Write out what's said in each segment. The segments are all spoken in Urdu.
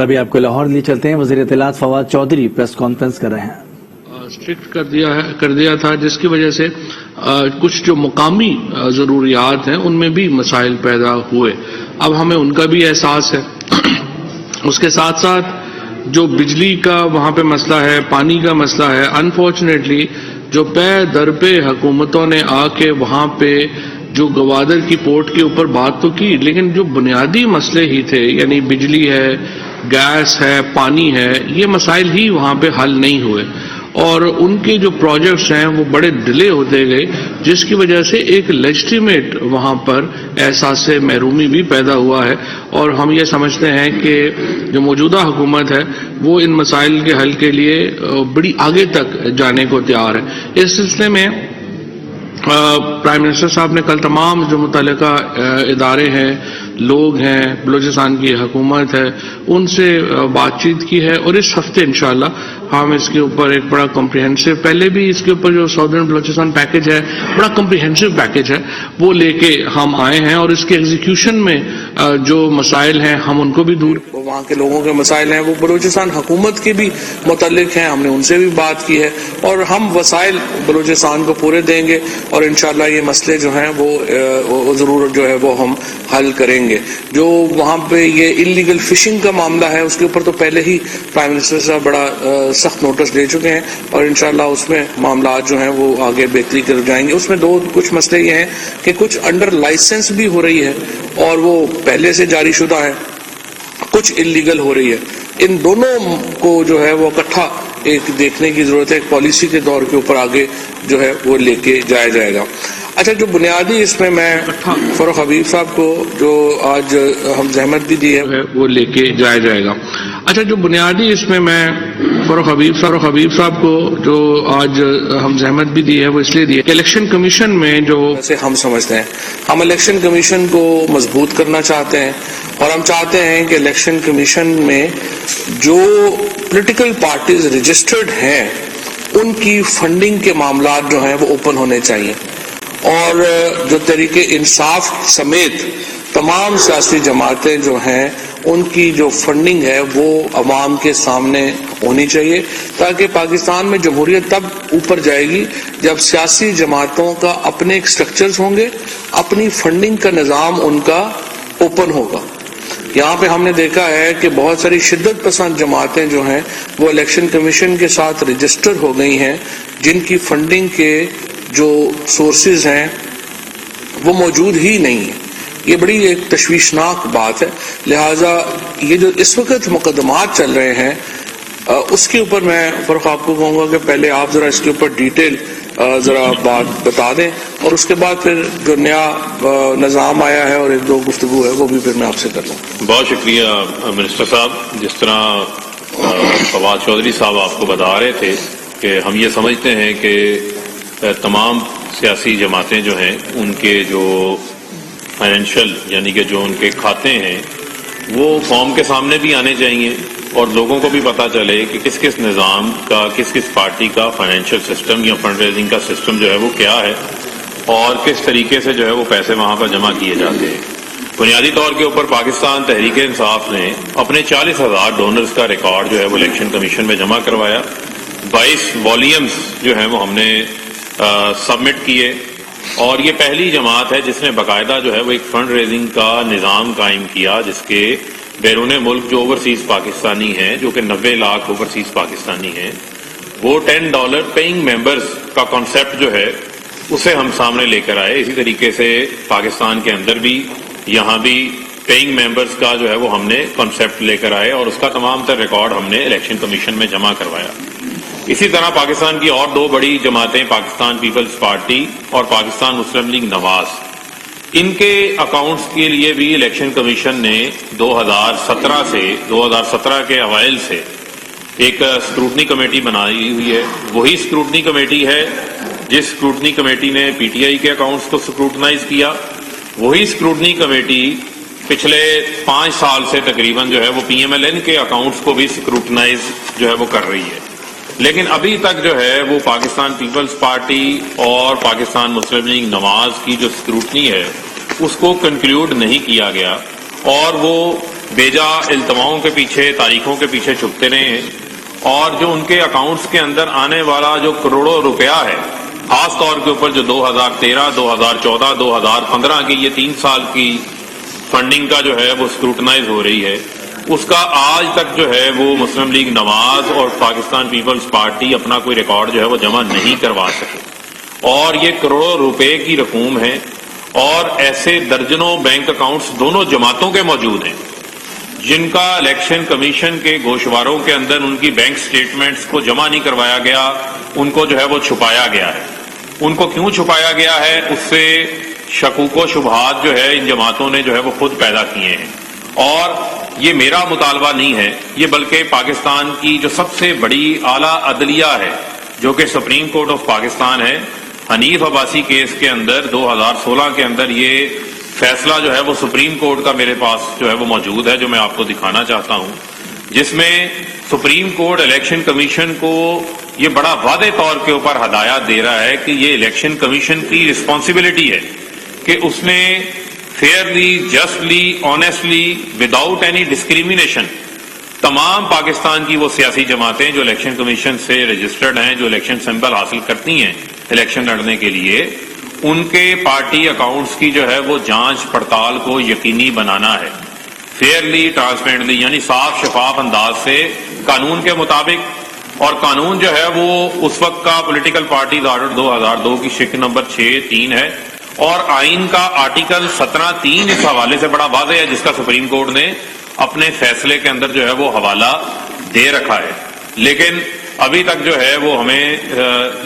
ابھی آپ کو لاہور لیے چلتے ہیں. وزیر اطلاعات فواد چودھری پریس کانفرنس کر رہے ہیں. اسٹرکٹ کر دیا تھا، جس کی وجہ سے کچھ جو مقامی ضروریات ہیں ان میں بھی مسائل پیدا ہوئے. اب ہمیں ان کا بھی احساس ہے. اس کے ساتھ ساتھ جو بجلی کا وہاں پہ مسئلہ ہے، پانی کا مسئلہ ہے، انفارچونیٹلی جو پے در پہ حکومتوں نے آ کے وہاں پہ جو گوادر کی پورٹ کے اوپر بات تو کی، لیکن جو بنیادی مسئلے ہی تھے، یعنی بجلی ہے، گیس ہے، پانی ہے، یہ مسائل ہی وہاں پہ حل نہیں ہوئے اور ان کے جو پروجیکٹس ہیں وہ بڑے ڈیلے ہوتے گئے، جس کی وجہ سے ایک لیجٹیمیٹ وہاں پر احساس محرومی بھی پیدا ہوا ہے. اور ہم یہ سمجھتے ہیں کہ جو موجودہ حکومت ہے وہ ان مسائل کے حل کے لیے بڑی آگے تک جانے کو تیار ہے. اس سلسلے میں پرائم منسٹر صاحب نے کل تمام جو متعلقہ ادارے ہیں، لوگ ہیں، بلوچستان کی حکومت ہے، ان سے بات چیت کی ہے اور اس ہفتے انشاءاللہ ہم اس کے اوپر ایک بڑا کمپریہنسو، پہلے بھی اس کے اوپر جو ساؤدرن بلوچستان پیکج ہے بڑا کمپریہنسو پیکج ہے، وہ لے کے ہم آئے ہیں اور اس کے ایگزیکیوشن میں جو مسائل ہیں ہم ان کو بھی دور، وہاں کے لوگوں کے مسائل ہیں وہ بلوچستان حکومت کے بھی متعلق ہیں، ہم نے ان سے بھی بات کی ہے اور ہم وسائل بلوچستان کو پورے دیں گے اور انشاءاللہ یہ مسئلے جو ہیں وہ ضرور جو ہے وہ ہم حل کریں گے. جو وہاں پہ یہ انلیگل فشنگ کا معاملہ ہے اس کے اوپر تو پہلے ہی پرائم منسٹر صاحب بڑا سخت نوٹس دے چکے ہیں اور انشاءاللہ اس میں معاملات جو ہیں وہ آگے بہتری کر جائیں گے. اس میں کچھ مسئلے یہ ہیں کہ کچھ انڈر لائسنس بھی ہو رہی ہے اور وہ پہلے سے جاری شدہ ہے، کچھ انلیگل ہو رہی ہے. ان دونوں کو جو ہے وہ اکٹھا ایک دیکھنے کی ضرورت ہے، ایک پالیسی کے دور کے اوپر آگے جو ہے وہ لے کے جایا جائے گا. اچھا، جو بنیادی اس میں فروخ حبیب صاحب کو جو آج ہم زحمت بھی دی ہے وہ لے کے جایا جائے گا. اچھا، جو بنیادی اس میں فروخ حبیب صاحب کو جو آج ہم زحمت بھی دی ہے وہ اس لیے دی ہے کہ الیکشن کمیشن میں جو ہم سمجھتے ہیں، ہم الیکشن کمیشن کو مضبوط کرنا چاہتے ہیں اور ہم چاہتے ہیں کہ الیکشن کمیشن میں جو پولیٹیکل پارٹیز رجسٹرڈ ہیں ان کی فنڈنگ کے معاملات جو ہیں وہ اوپن ہونے چاہیے اور جو تحریک انصاف سمیت تمام سیاسی جماعتیں جو ہیں ان کی جو فنڈنگ ہے وہ عوام کے سامنے ہونی چاہیے، تاکہ پاکستان میں جمہوریت تب اوپر جائے گی جب سیاسی جماعتوں کا اپنے ایک سٹرکچرز ہوں گے، اپنی فنڈنگ کا نظام ان کا اوپن ہوگا. یہاں پہ ہم نے دیکھا ہے کہ بہت ساری شدت پسند جماعتیں جو ہیں وہ الیکشن کمیشن کے ساتھ رجسٹر ہو گئی ہیں، جن کی فنڈنگ کے جو سورسز ہیں وہ موجود ہی نہیں ہیں. یہ بڑی ایک تشویشناک بات ہے. لہٰذا یہ جو اس وقت مقدمات چل رہے ہیں اس کے اوپر میں فرق آپ کو کہوں گا کہ پہلے آپ ذرا اس کے اوپر ڈیٹیل ذرا بات بتا دیں اور اس کے بعد پھر جو نیا نظام آیا ہے اور ایک دو گفتگو ہے وہ بھی پھر میں آپ سے کر لوں. بہت شکریہ منسٹر صاحب. جس طرح فواد چودھری صاحب آپ کو بتا رہے تھے کہ ہم یہ سمجھتے ہیں کہ تمام سیاسی جماعتیں جو ہیں ان کے جو فائنینشیل یعنی کہ جو ان کے کھاتے ہیں وہ قوم کے سامنے بھی آنے چاہیے اور لوگوں کو بھی پتہ چلے کہ کس کس نظام کا، کس کس پارٹی کا فائنینشیل سسٹم یا فنڈ ریزنگ کا سسٹم جو ہے وہ کیا ہے اور کس طریقے سے جو ہے وہ پیسے وہاں پر جمع کیے جاتے ہیں. بنیادی طور کے اوپر پاکستان تحریک انصاف نے اپنے 40,000 ڈونرز کا ریکارڈ جو ہے وہ الیکشن کمیشن میں جمع کروایا. 22 والیومز جو ہیں وہ ہم نے سبمٹ کیے اور یہ پہلی جماعت ہے جس نے باقاعدہ جو ہے وہ ایک فنڈ ریزنگ کا نظام قائم کیا جس کے بیرون ملک جو اوورسیز پاکستانی ہیں، جو کہ 90 لاکھ اوورسیز پاکستانی ہیں، وہ $10 پیئنگ ممبرز کا کانسیپٹ جو ہے اسے ہم سامنے لے کر آئے. اسی طریقے سے پاکستان کے اندر بھی یہاں بھی پیئنگ ممبرز کا جو ہے وہ ہم نے کانسیپٹ لے کر آئے اور اس کا تمام تر ریکارڈ ہم نے الیکشن کمیشن میں جمع کروایا. اسی طرح پاکستان کی اور دو بڑی جماعتیں پاکستان پیپلز پارٹی اور پاکستان مسلم لیگ نواز، ان کے اکاؤنٹس کے لیے بھی الیکشن کمیشن نے 2017 کے اوائل سے ایک اسکروٹنی کمیٹی بنائی ہوئی ہے. وہی اسکروٹنی کمیٹی ہے جس اسکروٹنی کمیٹی نے پی ٹی آئی کے اکاؤنٹس کو اسکروٹنائز کیا. وہی اسکروٹنی کمیٹی پچھلے 5 سال سے تقریباً جو ہے وہ پی ایم ایل این کے اکاؤنٹس کو بھی اسکروٹنائز جو ہے وہ کر رہی ہے. لیکن ابھی تک جو ہے وہ پاکستان پیپلز پارٹی اور پاکستان مسلم لیگ نواز کی جو اسکروٹنی ہے اس کو کنکلیوڈ نہیں کیا گیا اور وہ بیجا التواؤں کے پیچھے، تاریخوں کے پیچھے چھپتے رہے ہیں، اور جو ان کے اکاؤنٹس کے اندر آنے والا جو کروڑوں روپیہ ہے، خاص طور کے اوپر جو 2013، 2014، 2015 کی یہ 3 سال کی فنڈنگ کا جو ہے وہ اسکروٹنائز ہو رہی ہے، اس کا آج تک جو ہے وہ مسلم لیگ نواز اور پاکستان پیپلز پارٹی اپنا کوئی ریکارڈ جو ہے وہ جمع نہیں کروا سکے، اور یہ کروڑوں روپے کی رقوم ہے، اور ایسے درجنوں بینک اکاؤنٹس دونوں جماعتوں کے موجود ہیں جن کا الیکشن کمیشن کے گوشواروں کے اندر ان کی بینک سٹیٹمنٹس کو جمع نہیں کروایا گیا، ان کو جو ہے وہ چھپایا گیا ہے۔ ان کو کیوں چھپایا گیا ہے؟ اس سے شکوک و شبہات جو ہے ان جماعتوں نے جو ہے وہ خود پیدا کیے ہیں، اور یہ میرا مطالبہ نہیں ہے، یہ بلکہ پاکستان کی جو سب سے بڑی اعلیٰ عدلیہ ہے جو کہ سپریم کورٹ آف پاکستان ہے، حنیف عباسی کیس کے اندر 2016 کے اندر یہ فیصلہ جو ہے وہ سپریم کورٹ کا میرے پاس جو ہے وہ موجود ہے، جو میں آپ کو دکھانا چاہتا ہوں، جس میں سپریم کورٹ الیکشن کمیشن کو یہ بڑا واضح طور کے اوپر ہدایات دے رہا ہے کہ یہ الیکشن کمیشن کی رسپانسبلٹی ہے کہ اس نے fairly, justly, honestly, without any discrimination تمام پاکستان کی وہ سیاسی جماعتیں جو الیکشن کمیشن سے رجسٹرڈ ہیں، جو الیکشن سمبل حاصل کرتی ہیں الیکشن لڑنے کے لیے، ان کے پارٹی اکاؤنٹس کی جو ہے وہ جانچ پڑتال کو یقینی بنانا ہے، فیئرلی، ٹرانسپیرنٹلی، یعنی صاف شفاف انداز سے، قانون کے مطابق۔ اور قانون جو ہے وہ اس وقت کا پولیٹیکل پارٹیز آرڈر 2002 کی شق نمبر 6(3) ہے، اور آئین کا آرٹیکل 17(3) اس حوالے سے بڑا واضح ہے، جس کا سپریم کورٹ نے اپنے فیصلے کے اندر جو ہے وہ حوالہ دے رکھا ہے۔ لیکن ابھی تک جو ہے وہ ہمیں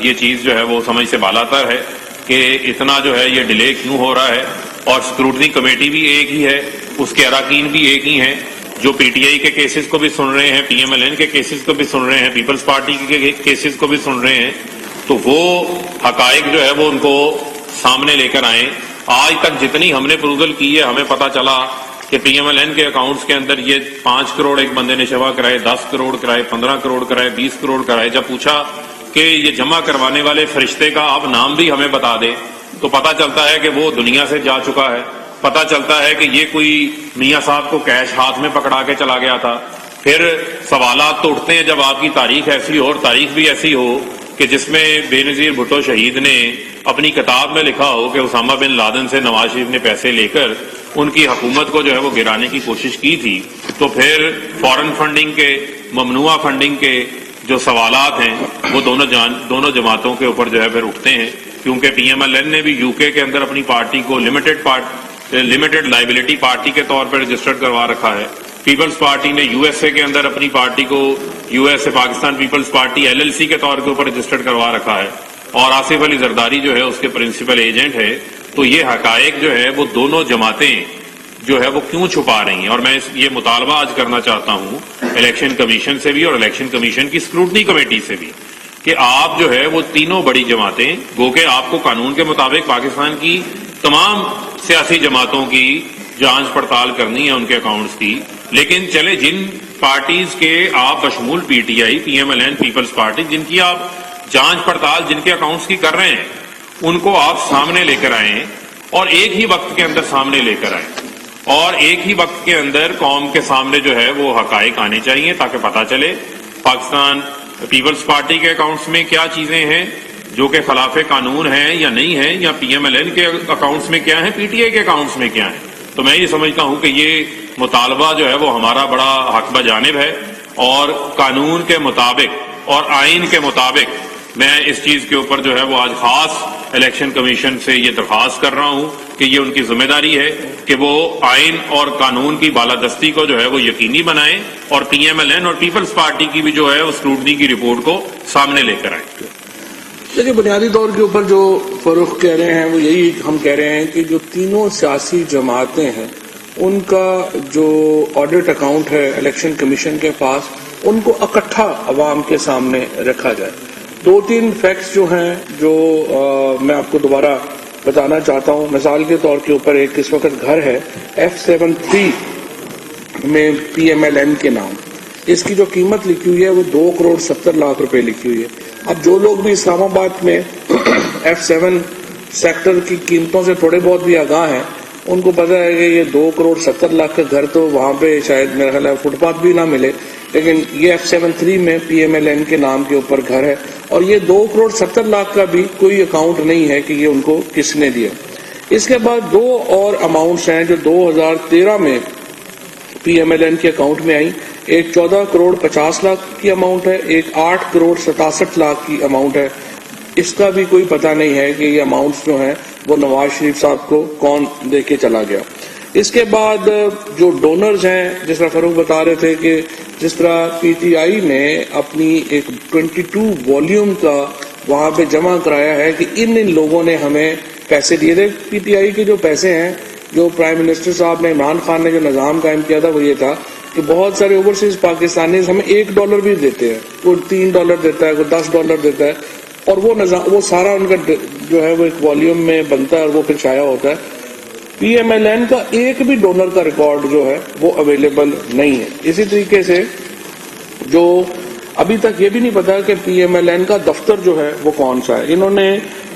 یہ چیز جو ہے وہ سمجھ سے بالاتر ہے کہ اتنا جو ہے یہ ڈیلے کیوں ہو رہا ہے، اور اسکروٹنی کمیٹی بھی ایک ہی ہے، اس کے اراکین بھی ایک ہی ہیں، جو پی ٹی آئی کے کیسز کو بھی سن رہے ہیں، پی ایم ایل این کے کیسز کو بھی سن رہے ہیں، پیپلز پارٹی کے کیسز کو بھی سن رہے ہیں، تو وہ حقائق جو ہے وہ ان کو سامنے لے کر آئیں۔ آج تک جتنی ہم نے پروزل کی ہے، ہمیں پتہ چلا کہ پی ایم ایل این کے اکاؤنٹس کے اندر یہ 5 کروڑ ایک بندے نے شفا کرائے، 10 کروڑ کرائے، 15 کروڑ کرائے، 20 کروڑ کرائے۔ جب پوچھا کہ یہ جمع کروانے والے فرشتے کا آپ نام بھی ہمیں بتا دیں، تو پتہ چلتا ہے کہ وہ دنیا سے جا چکا ہے، پتہ چلتا ہے کہ یہ کوئی میاں صاحب کو کیش ہاتھ میں پکڑا کے چلا گیا تھا۔ پھر سوالات تو اٹھتے ہیں جب آپ کی تاریخ ایسی ہو، اور تاریخ بھی ایسی ہو کہ جس میں بے نظیر بھٹو شہید نے اپنی کتاب میں لکھا ہو کہ اسامہ بن لادن سے نواز شریف نے پیسے لے کر ان کی حکومت کو جو ہے وہ گرانے کی کوشش کی تھی، تو پھر فورن فنڈنگ کے، ممنوعہ فنڈنگ کے جو سوالات ہیں وہ دونوں جماعتوں کے اوپر جو ہے پھر اٹھتے ہیں، کیونکہ پی ایم ایل این نے بھی یو کے اندر اپنی پارٹی کو لمیٹڈ لائبلٹی پارٹی کے طور پر رجسٹرڈ کروا رکھا ہے، پیپلز پارٹی نے یو ایس اے کے اندر اپنی پارٹی کو U S A Pakistan Peoples Party L L C کے طور کے اوپر رجسٹرڈ کروا رکھا ہے، اور آصف علی زرداری جو ہے اس کے پرنسپل ایجنٹ ہے۔ تو یہ حقائق جو ہے وہ دونوں جماعتیں جو ہے وہ کیوں چھپا رہی ہیں، اور میں یہ مطالبہ آج کرنا چاہتا ہوں الیکشن کمیشن سے بھی اور الیکشن کمیشن کی اسکروٹنی کمیٹی سے بھی، کہ آپ جو ہے وہ تینوں بڑی جماعتیں، گو کہ آپ کو قانون کے مطابق پاکستان کی تمام سیاسی جماعتوں کی جانچ پڑتال کرنی ہے ان کے اکاؤنٹس کی، لیکن چلے جن پارٹیز کے آپ بشمول P T I, P M L N, Peoples Party, جن کی آپ جانچ پڑتال جن کے اکاؤنٹس کی کر رہے ہیں، ان کو آپ سامنے لے کر آئیں، اور ایک ہی وقت کے اندر سامنے لے کر آئیں، اور ایک ہی وقت کے اندر قوم کے سامنے جو ہے وہ حقائق آنے چاہیے، تاکہ پتہ چلے پاکستان پیپلز پارٹی کے اکاؤنٹس میں کیا چیزیں ہیں جو کہ خلاف قانون ہیں یا نہیں ہیں، یا پی ایم ایل این کے اکاؤنٹس میں کیا ہیں، پی ٹی آئی کے اکاؤنٹس میں کیا ہیں۔ تو میں یہ سمجھتا ہوں کہ یہ مطالبہ جو ہے وہ ہمارا بڑا حق بجانب ہے، اور قانون کے مطابق اور آئین کے مطابق میں اس چیز کے اوپر جو ہے وہ آج خاص الیکشن کمیشن سے یہ درخواست کر رہا ہوں کہ یہ ان کی ذمہ داری ہے کہ وہ آئین اور قانون کی بالادستی کو جو ہے وہ یقینی بنائیں، اور پی ایم ایل این اور پیپلز پارٹی کی بھی جو ہے وہ اسکروٹنی کی رپورٹ کو سامنے لے کر آئیں۔ دیکھیے، بنیادی طور کے اوپر جو فروخت کہہ رہے ہیں وہ یہی ہم کہہ رہے ہیں کہ جو تینوں سیاسی جماعتیں ہیں ان کا جو آڈٹ اکاؤنٹ ہے الیکشن کمیشن کے پاس، ان کو اکٹھا عوام کے سامنے رکھا جائے۔ 2-3 فیکٹس جو ہیں جو میں آپ کو دوبارہ بتانا چاہتا ہوں۔ مثال کے طور کے اوپر ایک اس وقت گھر ہے F73 میں پی ایم ایل این کے نام، اس کی جو قیمت لکھی ہوئی ہے وہ 2.70 کروڑ لکھی ہوئی ہے۔ اب جو لوگ بھی اسلام آباد میں F7 سیکٹر کی قیمتوں سے تھوڑے بہت بھی آگاہ ہیں، ان کو پتا ہے کہ یہ 2,70,00,000 کا گھر تو وہاں پہ شاید میرا خیال ہے فٹ پاتھ بھی نہ ملے، لیکن یہ F73 میں PMLN کے نام کے اوپر گھر ہے، اور یہ 2,70,00,000 کا بھی کوئی اکاؤنٹ نہیں ہے کہ یہ ان کو کس نے دیا۔ اس کے بعد دو اور اماؤنٹس ہیں جو 2013 میں PMLN کے اکاؤنٹ میں آئی، ایک 14,50,00,000 کی اماؤنٹ ہے، ایک 8,67,00,000 کی اماؤنٹ ہے۔ اس کا بھی کوئی پتہ نہیں ہے کہ یہ اماؤنٹس جو ہیں وہ نواز شریف صاحب کو کون دے کے چلا گیا۔ اس کے بعد جو ڈونرز ہیں، جس طرح فاروق بتا رہے تھے کہ جس طرح PTI نے اپنی ایک 22 والیوم کا وہاں پہ جمع کرایا ہے کہ ان لوگوں نے ہمیں پیسے دیے تھے۔ PTI کے جو پیسے ہیں، جو پرائم منسٹر صاحب نے، عمران خان نے جو نظام قائم کیا تھا، وہ یہ تھا کہ بہت سارے اوورسیز پاکستانیز ہمیں $1 بھی دیتے ہیں، کوئی $3 دیتا ہے، کوئی $10 دیتا ہے، اور وہ نظام، وہ سارا ان کا جو ہے وہ ایک والیوم میں بنتا ہے اور وہ پھر شائع ہوتا ہے۔ PMLN کا ایک بھی ڈونر کا ریکارڈ جو ہے وہ اویلیبل نہیں ہے۔ اسی طریقے سے جو ابھی تک یہ بھی نہیں پتا کہ PMLN کا دفتر جو ہے وہ کون سا ہے۔ انہوں نے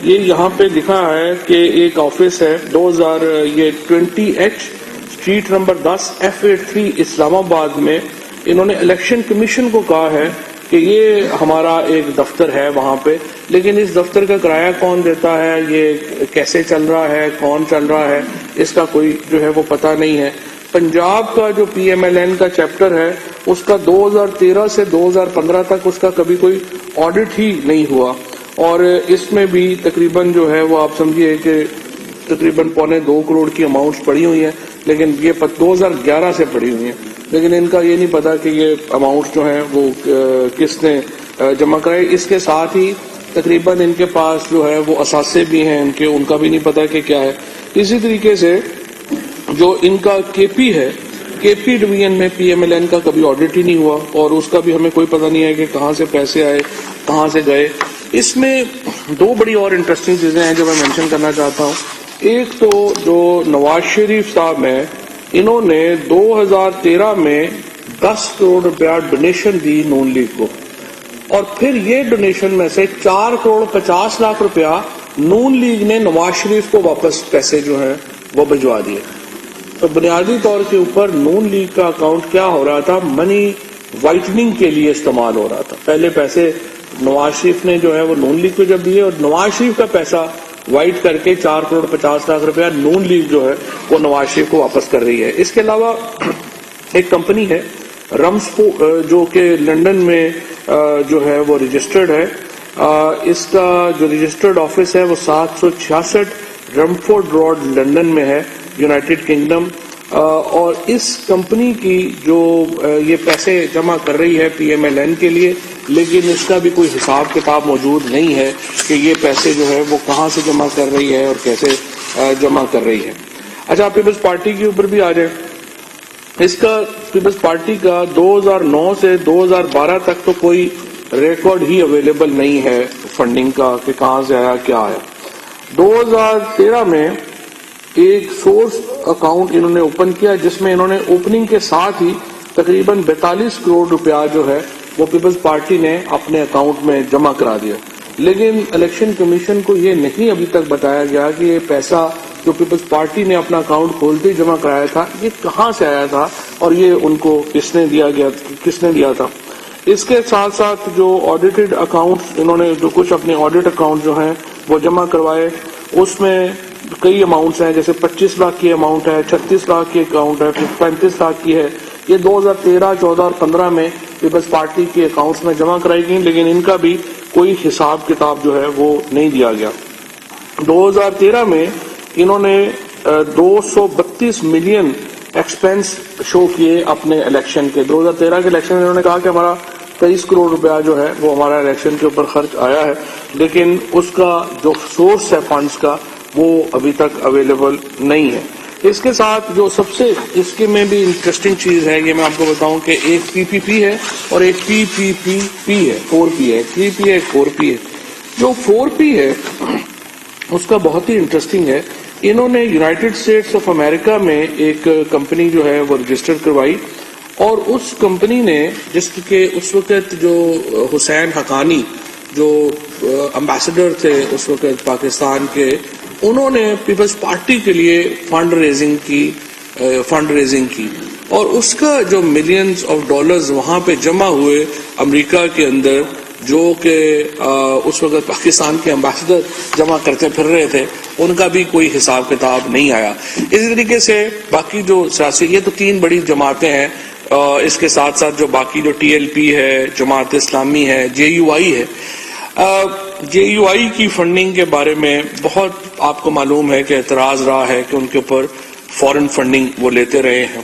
یہ یہاں پہ لکھا ہے کہ ایک آفس ہے 20H اسٹریٹ نمبر 10 F83 اسلام آباد میں۔ انہوں نے الیکشن کمیشن کو کہا ہے کہ یہ ہمارا ایک دفتر ہے وہاں پہ، لیکن اس دفتر کا کرایہ کون دیتا ہے، یہ کیسے چل رہا ہے، کون چل رہا ہے، اس کا کوئی جو ہے وہ پتہ نہیں ہے۔ پنجاب کا جو PMLN کا چیپٹر ہے، اس کا 2013 سے 2015 تک اس کا کبھی کوئی آڈٹ ہی نہیں ہوا، اور اس میں بھی تقریباً جو ہے وہ آپ سمجھیے کہ تقریباً 2.25 کروڑ کی اماؤنٹس پڑی ہوئی ہیں، لیکن یہ 2011 سے پڑی ہوئی ہیں، لیکن ان کا یہ نہیں پتا کہ یہ اماؤنٹس جو ہیں وہ کس نے جمع کرائے۔ اس کے ساتھ ہی تقریباً ان کے پاس جو ہے وہ اثاثے بھی ہیں ان کا بھی نہیں پتا کہ کیا ہے۔ اسی طریقے سے جو ان کا KP ہے، KP ڈویژن میں PMLN کا کبھی آڈٹ ہی نہیں ہوا، اور اس کا بھی ہمیں کوئی پتہ نہیں ہے کہ کہاں سے پیسے آئے، کہاں سے گئے۔ اس میں دو بڑی اور انٹرسٹنگ چیزیں ہیں جو میں مینشن کرنا چاہتا ہوں۔ ایک تو جو نواز شریف صاحب ہیں، انہوں نے 2013 میں 10 کروڑ روپیہ ڈونیشن دی نون لیگ کو، اور پھر یہ ڈونیشن میں سے 4,50,00,000 روپیہ نون لیگ نے نواز شریف کو واپس پیسے جو ہیں وہ بھجوا دیے۔ تو بنیادی طور کے اوپر نون لیگ کا اکاؤنٹ کیا ہو رہا تھا، منی وائٹننگ کے لیے استعمال ہو رہا تھا۔ پہلے پیسے نواز شریف نے جو ہے وہ نون لیگ کو جب دیے، اور نواز شریف کا پیسہ وائٹ کر کے 4,50,00,000 روپیہ نون لیگ جو ہے وہ نواز شریف کو واپس کر رہی ہے۔ اس کے علاوہ ایک کمپنی ہے رمسپو، جو کہ لنڈن میں جو ہے وہ رجسٹرڈ ہے۔ اس کا جو رجسٹرڈ آفس ہے وہ 766 رمفورڈ روڈ لنڈن میں ہے، یونائٹڈ کنگڈم، اور اس کمپنی کی جو یہ پیسے جمع کر رہی ہے PMLN کے لیے، لیکن اس کا بھی کوئی حساب کتاب موجود نہیں ہے کہ یہ پیسے جو ہے وہ کہاں سے جمع کر رہی ہے اور کیسے جمع کر رہی ہے۔ اچھا، پیپلز پارٹی کے اوپر بھی آ جائیں۔ اس کا پیپلز پارٹی کا 2009 سے 2012 تک تو کوئی ریکارڈ ہی اویلیبل نہیں ہے فنڈنگ کا کہ کہاں سے آیا کیا آیا۔ 2013 میں ایک سورس اکاؤنٹ انہوں نے اوپن کیا، جس میں انہوں نے اوپننگ کے ساتھ ہی تقریباً 42 کروڑ روپیہ جو ہے وہ پیپلز پارٹی نے اپنے اکاؤنٹ میں جمع کرا دیا، لیکن الیکشن کمیشن کو یہ نہیں ابھی تک بتایا گیا کہ یہ پیسہ جو پیپلز پارٹی نے اپنا اکاؤنٹ کھولتے ہی جمع کرایا تھا، یہ کہاں سے آیا تھا اور یہ ان کو کس نے دیا تھا۔ اس کے ساتھ ساتھ جو آڈیٹڈ اکاؤنٹس انہوں نے جو کچھ اپنے آڈٹ اکاؤنٹ جو ہیں وہ جمع کروائے، اس میں کئی اماؤنٹس ہیں، جیسے 25 لاکھ کی اماؤنٹ ہے، 36 لاکھ کی اکاؤنٹ ہے، 35 لاکھ کی ہے۔ یہ 2013، 14 اور 15 میں پیپلز پارٹی کے اکاؤنٹس میں جمع کرائی گئی، لیکن ان کا بھی کوئی حساب کتاب جو ہے وہ نہیں دیا گیا۔ 2013 میں انہوں نے 232 ملین ایکسپینس شو کیے اپنے الیکشن کے۔ 2013 کے الیکشن میں انہوں نے کہا کہ ہمارا 23 کروڑ روپیہ جو ہے وہ ہمارا الیکشن کے اوپر خرچ آیا ہے، لیکن اس کا جو سورس ہے فنڈز کا وہ ابھی تک اویلیبل نہیں ہے۔ اس کے ساتھ جو سب سے اس کے میں بھی انٹرسٹنگ چیز ہے، یہ میں آپ کو بتاؤں کہ ایک PPP ہے اور ایک PPP ہے، 4P ہے، 3P ہے، 4P ہے۔ جو 4P ہے اس کا بہت ہی انٹرسٹنگ ہے۔ انہوں نے یونائٹڈ اسٹیٹس آف امریکہ میں ایک کمپنی جو ہے وہ رجسٹر کروائی، اور اس کمپنی نے، جس کے اس وقت جو حسین حقانی جو امبیسڈر تھے اس وقت پاکستان کے، انہوں نے پیپلز پارٹی کے لیے فنڈ ریزنگ کی اور اس کا جو ملینز آف ڈالرز وہاں پہ جمع ہوئے امریکہ کے اندر، جو کہ اس وقت پاکستان کے امبیسڈر جمع کرتے پھر رہے تھے، ان کا بھی کوئی حساب کتاب نہیں آیا. اسی طریقے سے باقی جو سیاسی، یہ تو 3 بڑی جماعتیں ہیں، اس کے ساتھ ساتھ جو باقی جو ٹی ایل پی ہے، جماعت اسلامی ہے، جے یو آئی ہے. جے یو آئی کی فنڈنگ کے بارے میں بہت آپ کو معلوم ہے کہ اعتراض رہا ہے کہ ان کے اوپر فورن فنڈنگ وہ لیتے رہے ہیں،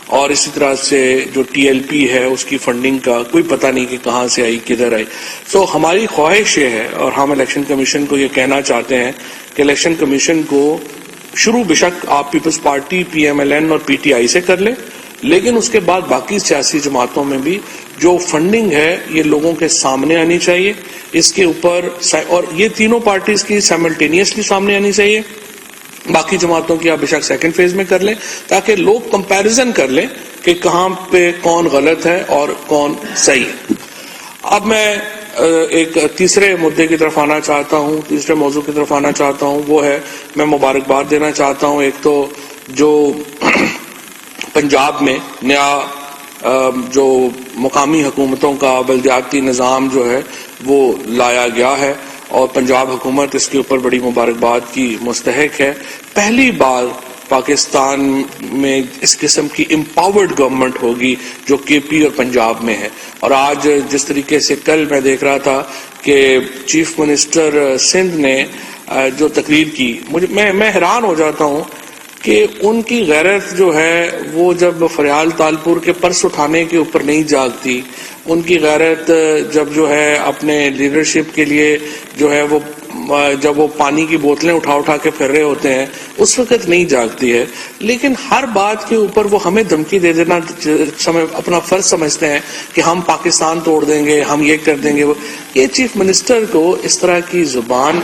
اور اسی طرح سے جو ٹی ایل پی ہے اس کی فنڈنگ کا کوئی پتہ نہیں کہ کہاں سے آئی، کدھر آئی. سو ہماری خواہش یہ ہے، اور ہم الیکشن کمیشن کو یہ کہنا چاہتے ہیں کہ الیکشن کمیشن کو شروع بشک آپ Peoples Party, P M L N اور پی ٹی آئی سے کر لیں، لیکن اس کے بعد باقی سیاسی جماعتوں میں بھی جو فنڈنگ ہے یہ لوگوں کے سامنے آنی چاہیے. اس کے اوپر، اور یہ تینوں پارٹیز کی سائملٹینیسلی سامنے آنی چاہیے. باقی جماعتوں کی آپ بشک سیکنڈ فیز میں کر لیں تاکہ لوگ کمپیریزن کر لیں کہ کہاں پہ کون غلط ہے اور کون صحیح ہے. اب میں ایک تیسرے مدعے کی طرف آنا چاہتا ہوں، تیسرے موضوع کی طرف آنا چاہتا ہوں. وہ ہے، میں مبارکباد دینا چاہتا ہوں. ایک تو جو پنجاب میں نیا جو مقامی حکومتوں کا بلدیاتی نظام جو ہے وہ لایا گیا ہے، اور پنجاب حکومت اس کے اوپر بڑی مبارکباد کی مستحق ہے. پہلی بار پاکستان میں اس قسم کی امپاورڈ گورنمنٹ ہوگی جو کے پی اور پنجاب میں ہے. اور آج جس طریقے سے کل میں دیکھ رہا تھا کہ چیف منسٹر سندھ نے جو تقریر کی، میں حیران ہو جاتا ہوں کہ ان کی غیرت جو ہے وہ جب فریال تالپور کے پرس اٹھانے کے اوپر نہیں جاگتی، ان کی غیرت جب جو ہے اپنے لیڈرشپ کے لیے جو ہے وہ جب وہ پانی کی بوتلیں اٹھا کے پھر رہے ہوتے ہیں اس وقت نہیں جاگتی ہے. لیکن ہر بات کے اوپر وہ ہمیں دھمکی دے دینا اپنا فرض سمجھتے ہیں کہ ہم پاکستان توڑ دیں گے، ہم یہ کر دیں گے. یہ چیف منسٹر کو اس طرح کی زبان،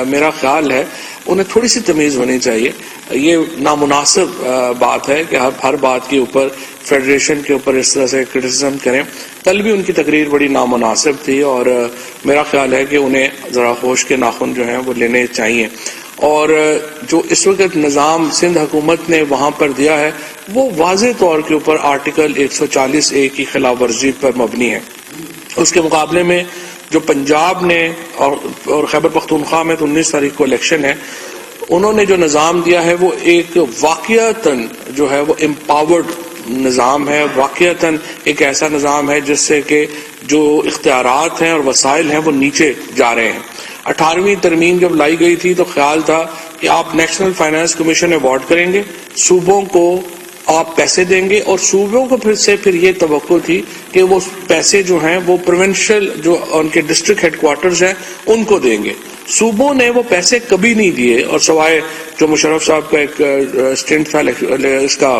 میرا خیال ہے انہیں تھوڑی سی تمیز ہونی چاہیے. یہ نامناسب بات ہے کہ ہر بات کے اوپر، فیڈریشن کے اوپر اس طرح سے کرٹیسزم کریں. کل بھی ان کی تقریر بڑی نامناسب تھی، اور میرا خیال ہے کہ انہیں ذرا ہوش کے ناخن جو ہیں وہ لینے چاہیے. اور جو اس وقت نظام سندھ حکومت نے وہاں پر دیا ہے وہ واضح طور کے اوپر آرٹیکل 140A کی خلاف ورزی پر مبنی ہے. اس کے مقابلے میں جو پنجاب نے اور خیبر پختونخوا میں تو 19 تاریخ کو الیکشن ہے، انہوں نے جو نظام دیا ہے وہ ایک واقعتاً جو ہے وہ امپاورڈ نظام ہے، واقعتاً ایک ایسا نظام ہے جس سے کہ جو اختیارات ہیں اور وسائل ہیں وہ نیچے جا رہے ہیں. 18ویں ترمیم جب لائی گئی تھی تو خیال تھا کہ آپ نیشنل فائنانس کمیشن ایوارڈ کریں گے، صوبوں کو آپ پیسے دیں گے، اور صوبوں کو پھر یہ توقع تھی کہ وہ پیسے جو ہیں وہ پروونشل جو ان کے ڈسٹرکٹ ہیڈ کوارٹرز ہیں ان کو دیں گے. صوبوں نے وہ پیسے کبھی نہیں دیے، اور سوائے جو مشرف صاحب کا ایک اسٹنٹ تھا اس کا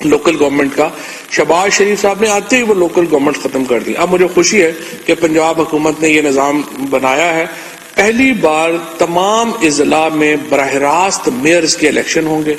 لوکل گورنمنٹ کا، شہباز شریف صاحب نے آتے ہی وہ لوکل گورنمنٹ ختم کر دی. اب مجھے خوشی ہے کہ پنجاب حکومت نے یہ نظام بنایا ہے. پہلی بار تمام اضلاع میں براہ راست میئرز کے الیکشن ہوں گے.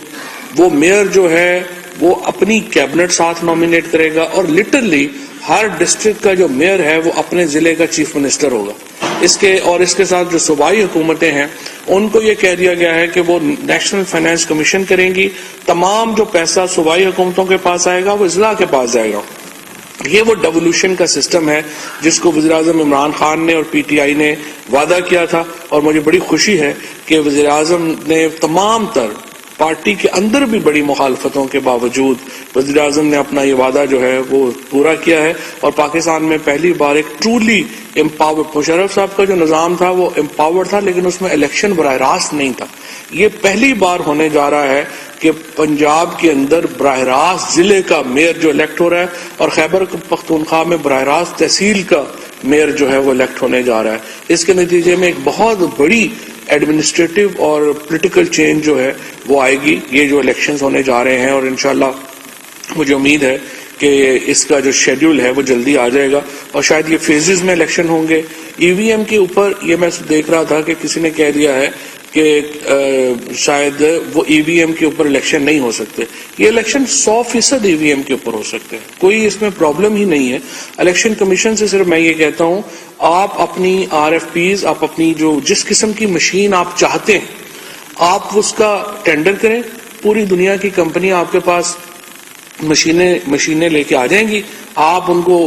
وہ میئر جو ہے وہ اپنی کیبنٹ ساتھ نامینیٹ کرے گا، اور لٹرلی ہر ڈسٹرکٹ کا جو میئر ہے وہ اپنے ضلع کا چیف منسٹر ہوگا. اس کے ساتھ جو صوبائی حکومتیں ہیں ان کو یہ کہہ دیا گیا ہے کہ وہ نیشنل فائنانس کمیشن کریں گی. تمام جو پیسہ صوبائی حکومتوں کے پاس آئے گا وہ اضلاع کے پاس جائے گا. یہ وہ ڈیولیوشن کا سسٹم ہے جس کو وزیر اعظم عمران خان نے اور پی ٹی آئی نے وعدہ کیا تھا، اور مجھے بڑی خوشی ہے کہ وزیر اعظم نے تمام تر پارٹی کے اندر بھی بڑی مخالفتوں کے باوجود وزیر اعظم نے اپنا یہ وعدہ جو ہے وہ پورا کیا ہے. اور پاکستان میں پہلی بار ایک ٹرولی امپاورڈ، مشرف صاحب کا جو نظام تھا وہ امپاورڈ تھا لیکن اس میں الیکشن براہ راست نہیں تھا. یہ پہلی بار ہونے جا رہا ہے کہ پنجاب کے اندر براہ راست ضلع کا میئر جو الیکٹ ہو رہا ہے، اور خیبر پختونخوا میں براہ راست تحصیل کا میئر جو ہے وہ الیکٹ ہونے جا رہا ہے. اس کے نتیجے میں ایک بہت بڑی ایڈمنسٹریٹو اور پولیٹیکل چینج جو ہے وہ آئے گی. یہ جو الیکشنز ہونے جا رہے ہیں، اور انشاءاللہ مجھے امید ہے کہ اس کا جو شیڈیول ہے وہ جلدی آ جائے گا، اور شاید یہ فیزز میں الیکشن ہوں گے. ای وی ایم کے اوپر یہ میں دیکھ رہا تھا کہ کسی نے کہہ دیا ہے کہ شاید وہ ای وی ایم کے اوپر الیکشن نہیں ہو سکتے. یہ الیکشن 100% ای وی ایم کے اوپر ہو سکتے ہیں، کوئی اس میں پرابلم ہی نہیں ہے. الیکشن کمیشن سے صرف میں یہ کہتا ہوں آپ اپنی آر ایف پیز، آپ اپنی جو جس قسم کی مشین آپ چاہتے ہیں آپ اس کا ٹینڈر کریں, پوری دنیا کی کمپنی آپ کے پاس مشینیں لے کے آ جائیں گی, آپ ان کو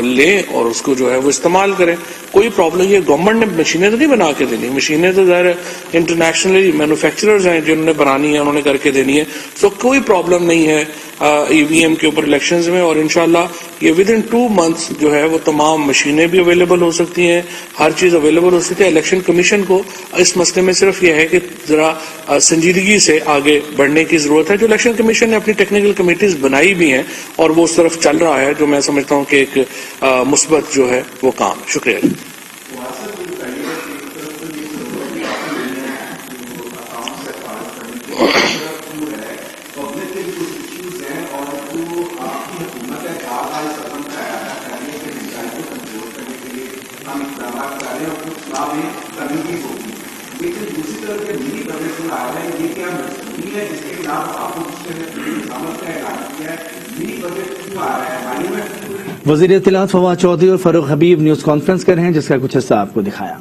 لیں اور اس کو جو ہے وہ استعمال کریں. کوئی پرابلم, یہ گورنمنٹ نے مشینیں تو نہیں بنا کے دینی, مشینیں تو ظاہر انٹرنیشنلی مینوفیکچررز ہیں جنہوں نے بنانی ہے, انہوں نے کر کے دینی ہے. سو کوئی پرابلم نہیں ہے ای وی ایم کے اوپر الیکشنز میں, اور انشاءاللہ یہ ود ان 2 months جو ہے وہ تمام مشینیں بھی اویلیبل ہو سکتی ہیں, ہر چیز اویلیبل ہو سکتی ہے. الیکشن کمیشن کو اس مسئلے میں صرف یہ ہے کہ ذرا سنجیدگی سے آگے بڑھنے کی ضرورت ہے. جو الیکشن کمیشن نے اپنی ٹیکنیکل کمیٹیز بنائی بھی ہیں اور وہ اس طرف چل رہا ہے, جو میں سمجھتا ہوں کہ ایک مثبت جو ہے وہ کام. شکریہ. وزیر اطلاعات فواد چودھری اور فاروق حبیب نیوز کانفرنس کر رہے ہیں, جس کا کچھ حصہ آپ کو دکھایا.